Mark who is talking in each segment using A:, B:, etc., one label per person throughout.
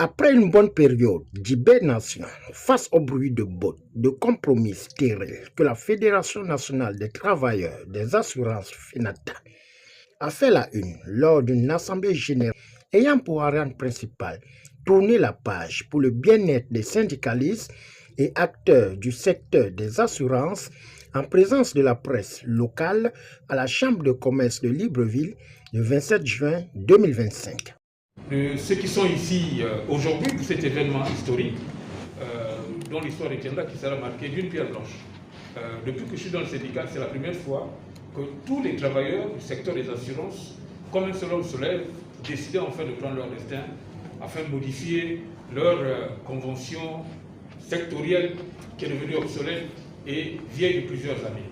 A: Après une bonne période d'hibernation face au bruit de bottes, de compromis stériles que la Fédération nationale des travailleurs des assurances FENATA a fait la une lors d'une assemblée générale ayant pour arène principale tourner la page pour le bien-être des syndicalistes et acteurs du secteur des assurances en présence de la presse locale à la Chambre de commerce de Libreville le 27 juin 2025.
B: Ceux qui sont ici aujourd'hui pour cet événement historique, dont l'histoire retiendra qui sera marquée d'une pierre blanche. Depuis que je suis dans le syndicat, c'est la première fois que tous les travailleurs du secteur des assurances, comme un seul homme se lève, décident enfin de prendre leur destin afin de modifier leur convention sectorielle qui est devenue obsolète et vieille de plusieurs années.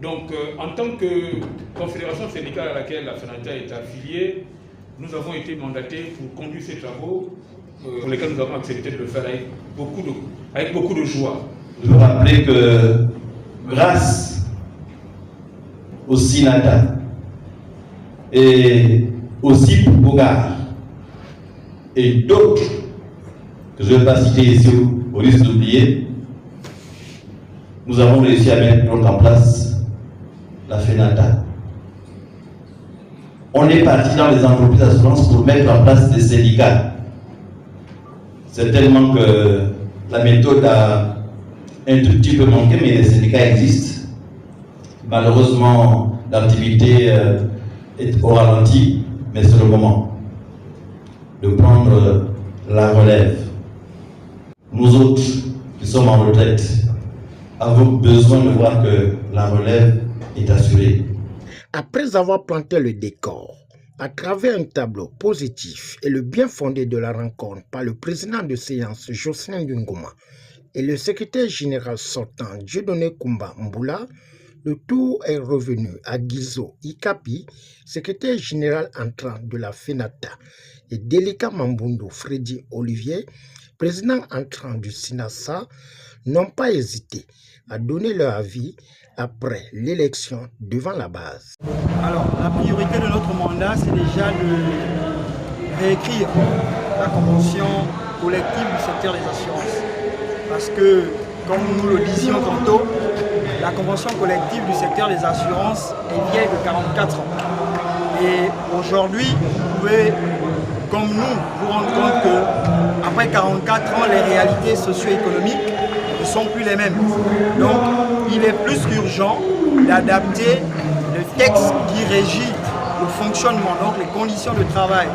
B: Donc, en tant que confédération syndicale à laquelle la FENATA est affiliée, nous avons été mandatés pour conduire ces travaux pour lesquels nous avons accepté de le faire avec beaucoup de joie.
C: Je veux rappeler que grâce au SINATA et au CIP Bogard et d'autres que je ne vais pas citer ici au risque d'oublier, nous avons réussi à mettre en place la FENATA. On est parti dans les entreprises d'assurance pour mettre en place des syndicats. C'est tellement que la méthode a un tout petit peu manqué, mais les syndicats existent. Malheureusement, l'activité est au ralenti, mais c'est le moment de prendre la relève. Nous autres qui sommes en retraite avons besoin de voir que la relève est assurée.
A: Après avoir planté le décor à travers un tableau positif et le bien fondé de la rencontre par le président de séance Jocelyn Ngoma et le secrétaire général sortant Dieudonné Kumba Mboula, le tour est revenu à Guizo Ikapi, secrétaire général entrant de la FENATA, et Delika Mambundo Freddy Olivier, président entrant du SINASA, n'ont pas hésité à donner leur avis après l'élection devant la base.
D: Alors, la priorité de notre mandat, c'est déjà de réécrire la convention collective du secteur des assurances. Parce que, comme nous le disions tantôt, la convention collective du secteur des assurances est vieille de 44 ans. Et aujourd'hui, vous pouvez, comme nous, vous rendre compte qu'après 44 ans, les réalités socio-économiques ne sont plus les mêmes. Donc, il est plus qu'urgent d'adapter le texte qui régit le fonctionnement, donc les conditions de travail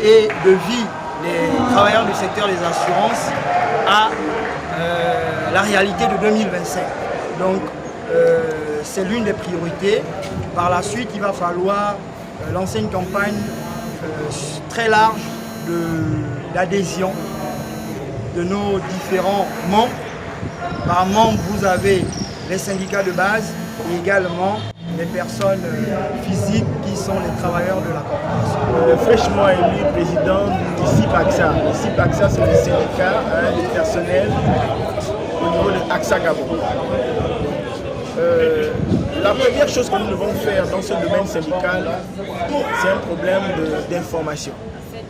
D: et de vie des travailleurs du secteur des assurances à la réalité de 2025. Donc, c'est l'une des priorités. Par la suite, il va falloir lancer une campagne très large d'adhésion de nos différents membres. Par membre, vous avez les syndicats de base et également les personnes physiques qui sont les travailleurs de la corporation.
E: Fraîchement élu président du CIP-AXA. Le CIP-AXA, c'est le syndicat du personnel au niveau de AXA Gabon. La première chose que nous devons faire dans ce domaine syndical, c'est un problème d'information.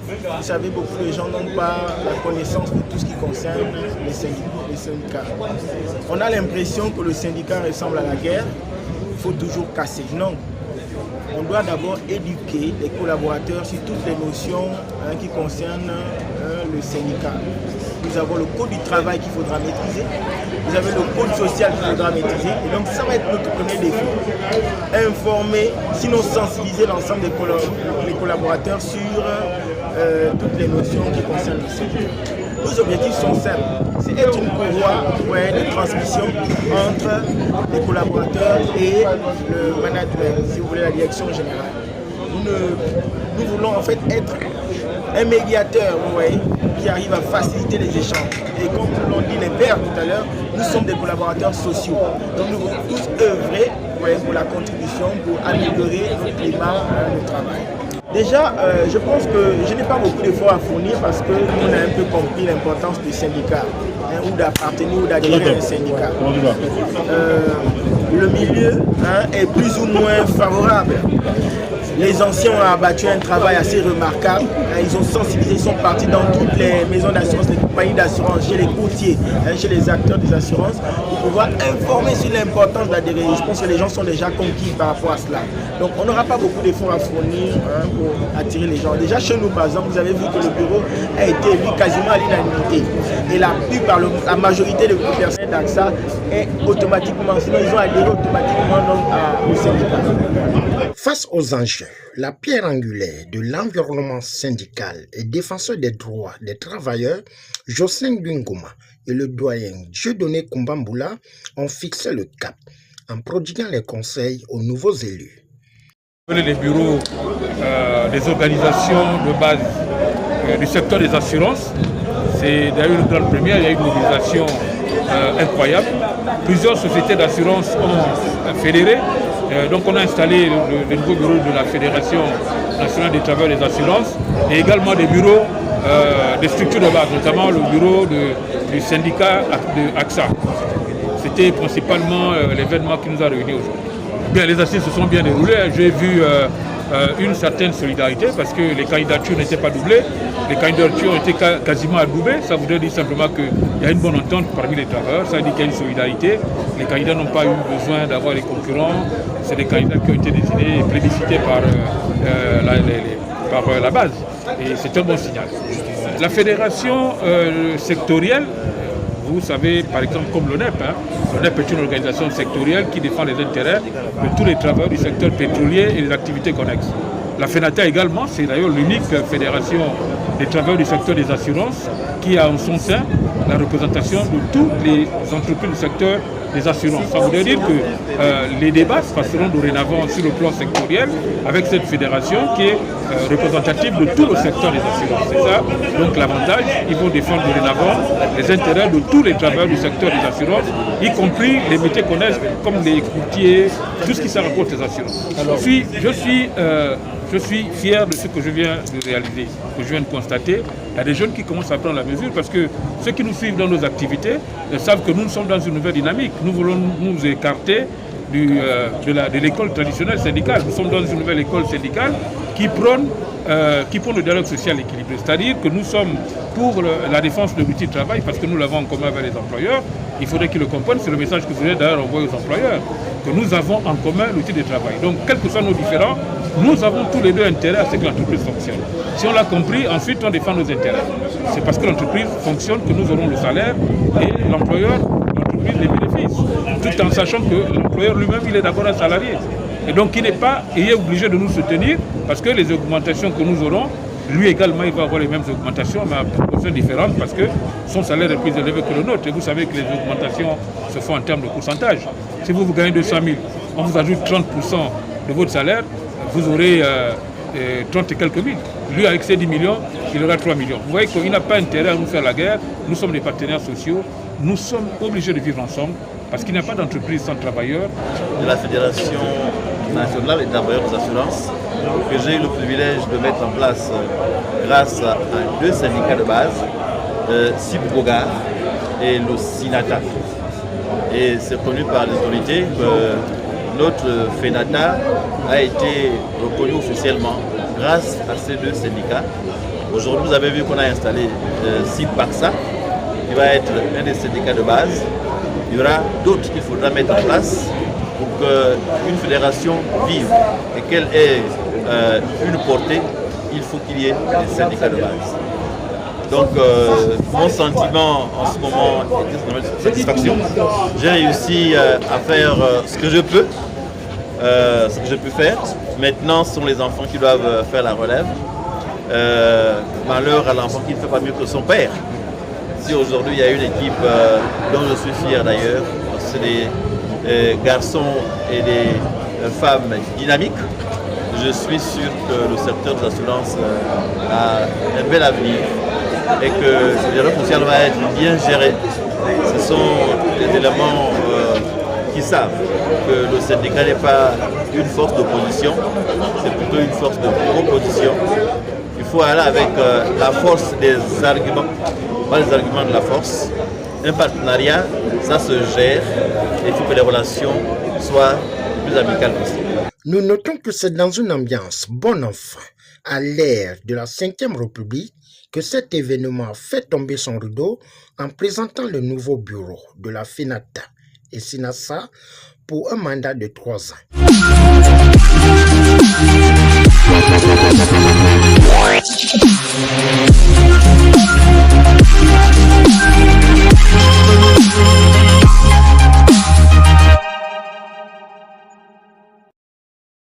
E: Vous savez, beaucoup de gens n'ont pas la connaissance de tout ce qui concerne les syndicats. On a l'impression que le syndicat ressemble à la guerre, il faut toujours casser. Non, on doit d'abord éduquer les collaborateurs sur toutes les notions qui concernent le syndicat. Nous avons le code du travail qu'il faudra maîtriser, vous avez le code social qu'il faudra maîtriser, et donc ça va être notre premier défi. Informer, sinon sensibiliser l'ensemble des collaborateurs sur toutes les notions qui concernent le syndicat. Nos objectifs sont simples, c'est être une courroie de transmission entre les collaborateurs et le management, si vous voulez, la direction générale. Nous voulons en fait être un médiateur, vous voyez, qui arrive à faciliter les échanges. Et comme l'ont dit les pairs tout à l'heure, nous sommes des collaborateurs sociaux. Donc nous voulons tous œuvrer pour la contribution, pour améliorer notre climat de travail. Déjà, je pense que je n'ai pas beaucoup d'efforts à fournir parce que nous on a un peu compris l'importance du syndicat, ou d'appartenir ou d'adhérer à un syndicat. Le milieu est plus ou moins favorable. Les anciens ont abattu un travail assez remarquable. Ils ont sensibilisé, ils sont partis dans toutes les maisons d'assurance, les compagnies d'assurance, chez les courtiers, chez les acteurs des assurances, pour pouvoir informer sur l'importance d'adhérer. Je pense que les gens sont déjà conquis par rapport à cela. Donc on n'aura pas beaucoup d'efforts à fournir pour attirer les gens. Déjà chez nous, par exemple, vous avez vu que le bureau a été élu quasiment à l'unanimité. Et la majorité des personnels d'AXA est automatiquement, sinon ils ont adhéré automatiquement au syndicat.
A: Face aux enjeux, la pierre angulaire de l'environnement syndical et défenseur des droits des travailleurs, Jocelyn Ngoma et le doyen Dieudonné Kumbambula ont fixé le cap en prodiguant les conseils aux nouveaux élus.
B: Les bureaux des organisations de base du secteur des assurances, c'est d'ailleurs une grande première, il y a eu une mobilisation incroyable. Plusieurs sociétés d'assurance ont fédéré. Donc on a installé le nouveau bureau de la Fédération nationale des travailleurs des assurances et également des bureaux des structures de base, notamment le bureau du syndicat de AXA. C'était principalement l'événement qui nous a réunis aujourd'hui. Bien, les assises se sont bien déroulées. J'ai vu une certaine solidarité parce que les candidatures n'étaient pas doublées. Les candidatures étaient quasiment adoubées. Ça voudrait dire simplement qu'il y a une bonne entente parmi les travailleurs. Ça veut dire qu'il y a une solidarité. Les candidats n'ont pas eu besoin d'avoir les concurrents. C'est des candidats qui ont été désignés et plébiscités par la base. Et c'est un bon signal. La fédération sectorielle, vous savez, par exemple, comme l'ONEP, l'ONEP est une organisation sectorielle qui défend les intérêts de tous les travailleurs du secteur pétrolier et des activités connexes. La FENATA également, c'est d'ailleurs l'unique fédération des travailleurs du secteur des assurances qui a en son sein la représentation de toutes les entreprises du secteur des assurances. Ça voudrait dire que les débats se passeront dorénavant sur le plan sectoriel avec cette fédération qui est représentative de tout le secteur des assurances. C'est ça, donc l'avantage, ils vont défendre dorénavant les intérêts de tous les travailleurs du secteur des assurances, y compris les métiers qu'on a comme les courtiers, tout ce qui se rapporte aux assurances. Je suis fier de ce que je viens de réaliser, que je viens de constater. Il y a des jeunes qui commencent à prendre la mesure parce que ceux qui nous suivent dans nos activités savent que nous sommes dans une nouvelle dynamique. Nous voulons nous écarter de l'école traditionnelle syndicale. Nous sommes dans une nouvelle école syndicale qui prône le dialogue social équilibré. C'est-à-dire que nous sommes pour la défense de l'outil de travail parce que nous l'avons en commun avec les employeurs. Il faudrait qu'ils le comprennent. C'est le message que je voulais d'ailleurs envoyer aux employeurs, que nous avons en commun l'outil de travail. Donc, quels que soient nos différends, nous avons tous les deux intérêt à ce que l'entreprise fonctionne. Si on l'a compris, ensuite on défend nos intérêts. C'est parce que l'entreprise fonctionne que nous aurons le salaire et l'employeur, l'entreprise, les bénéfices. Tout en sachant que l'employeur lui-même, il est d'abord un salarié. Et donc il est obligé de nous soutenir parce que les augmentations que nous aurons, lui également, il va avoir les mêmes augmentations, mais à proportions différentes parce que son salaire est plus élevé que le nôtre. Et vous savez que les augmentations se font en termes de pourcentage. Si vous gagnez 200 000, on vous ajoute 30% de votre salaire, vous aurez 30 et quelques mille. Lui, avec ses 10 millions, il aura 3 millions. Vous voyez qu'il n'a pas intérêt à nous faire la guerre. Nous sommes des partenaires sociaux. Nous sommes obligés de vivre ensemble parce qu'il n'y a pas d'entreprise sans travailleurs.
C: De la Fédération nationale des travailleurs des assurances, que j'ai eu le privilège de mettre en place grâce à deux syndicats de base, SIPGOGA et le SINATA. Et c'est reconnu par les autorités que notre FENATA a été reconnu officiellement grâce à ces deux syndicats. Aujourd'hui, vous avez vu qu'on a installé SIPAXA, qui va être un des syndicats de base. Il y aura d'autres qu'il faudra mettre en place pour qu'une fédération vive et qu'elle ait une portée. Il faut qu'il y ait des syndicats de base. Donc, mon sentiment en ce moment est de satisfaction. J'ai réussi à faire ce que je peux, faire. Maintenant, ce sont les enfants qui doivent faire la relève. Malheur à l'enfant qui ne fait pas mieux que son père. Si aujourd'hui il y a une équipe dont je suis fier d'ailleurs, c'est des garçons et des femmes dynamiques. Je suis sûr que le secteur de l'assurance a un bel avenir et que le dialogue social va être bien géré. Ce sont des éléments qui savent que le syndicat n'est pas une force d'opposition, c'est plutôt une force de proposition. Il faut aller avec la force des arguments, pas les arguments de la force. Un partenariat, ça se gère et il faut que les relations soient les plus amicales possibles.
A: Nous notons que c'est dans une ambiance bon enfant, à l'ère de la Ve République, que cet événement fait tomber son rideau en présentant le nouveau bureau de la FENATA et SINASA pour un mandat de 3 ans.